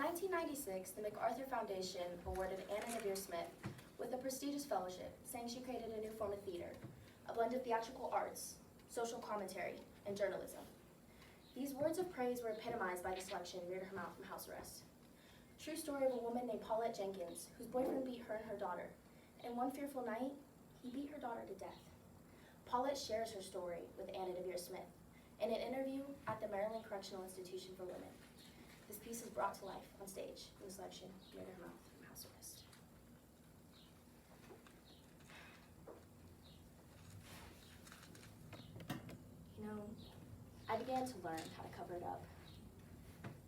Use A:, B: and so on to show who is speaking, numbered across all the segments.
A: 1996, the MacArthur Foundation awarded Anna Nevere Smith with a prestigious fellowship, saying she created a new form of theater, a blend of theatrical arts, social commentary, and journalism. These words of praise were epitomized by the selection near to her mouth from house arrest. True story of a woman named Paulette Jenkins, whose boyfriend beat her and her daughter. And one fearful night, he beat her daughter to death. Paulette shares her story with Anna Nevere Smith in an interview at the Maryland Correctional Institution for Women. This piece is brought to life on stage in the selection near to her mouth from house arrest. You know, I began to learn how to cover it up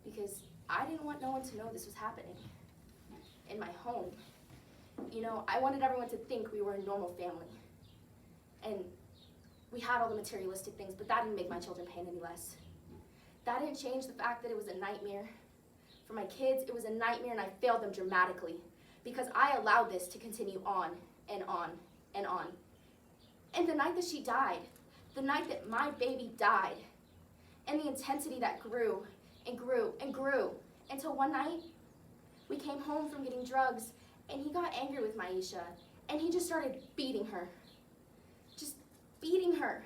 A: because I didn't want no one to know this was happening in my home. You know, I wanted everyone to think we were a normal family. And we had all the materialistic things, but that didn't make my children pain any less. That didn't change the fact that it was a nightmare. For my kids, it was a nightmare, and I failed them dramatically because I allowed this to continue on and on and on. And the night that she died, the night that my baby died, and the intensity that grew and grew and grew, until one night, we came home from getting drugs, and he got angry with Maisha, and he just started beating her. Just beating her.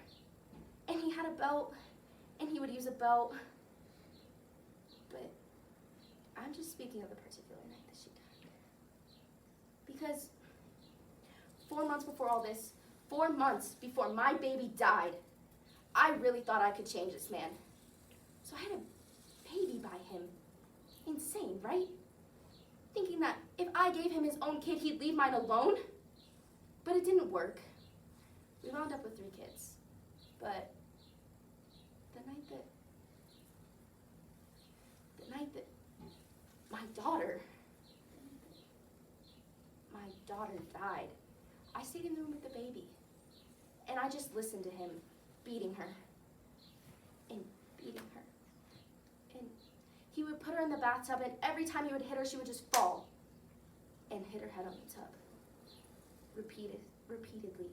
A: And he had a belt, and he would use a belt. But I'm just speaking of the particular night that she died. Because 4 months before all this, 4 months before my baby died, I really thought I could change this man. So I had a baby by him. Insane, right? Thinking that if I gave him his own kid, he'd leave mine alone. But it didn't work. We wound up with 3 kids. But the night that my daughter died, I stayed in the room with the baby. And I just listened to him beating her and beating her. And he would put her in the bathtub, and every time he would hit her, she would just fall and hit her head on the tub. Repeatedly,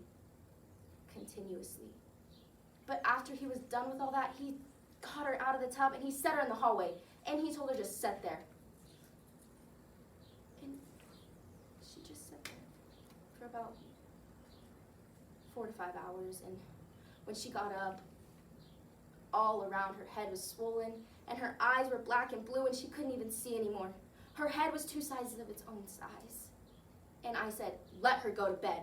A: continuously. But after he was done with all that, he got her out of the tub and he set her in the hallway, and he told her just sit there. And she just sat there for about 4 to 5 hours, and when she got up, all around her head was swollen, and her eyes were black and blue, and she couldn't even see anymore. Her head was 2 sizes of its own size. And I said, let her go to bed.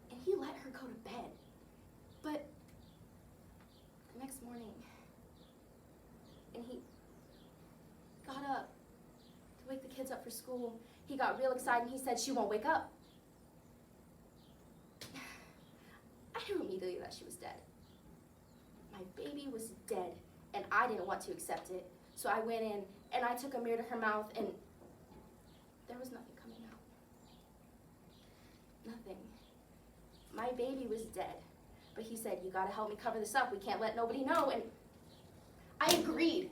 A: And he let her go to bed. But the next morning, and he got up to wake the kids up for school. He got real excited, and he said, she won't wake up. I knew immediately that she was dead. My baby was dead, and I didn't want to accept it. So I went in, and I took a mirror to her mouth, and there was nothing coming out. Nothing. My baby was dead. But he said, you gotta help me cover this up. We can't let nobody know. And I agreed.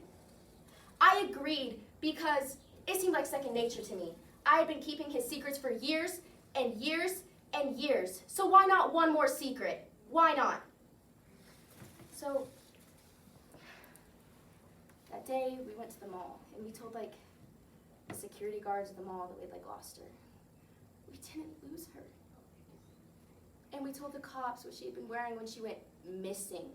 A: I agreed because it seemed like second nature to me. I had been keeping his secrets for years and years and years. So why not one more secret? Why not? So that day we went to the mall, and we told the security guards at the mall that we'd lost her. We didn't lose her. And we told the cops what she had been wearing when she went missing.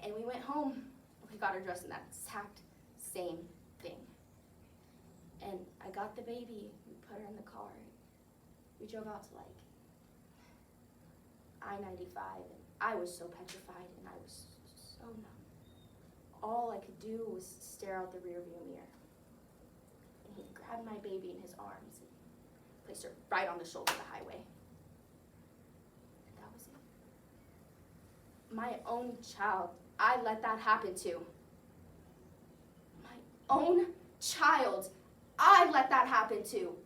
A: And we went home. We got her dressed in that exact same thing. And I got the baby. We put her in the car. We drove out to I-95, and I was so petrified, and I was so numb. All I could do was stare out the rearview mirror. And he grabbed my baby in his arms and placed her right on the shoulder of the highway. My own child, I let that happen to. My own child, I let that happen to.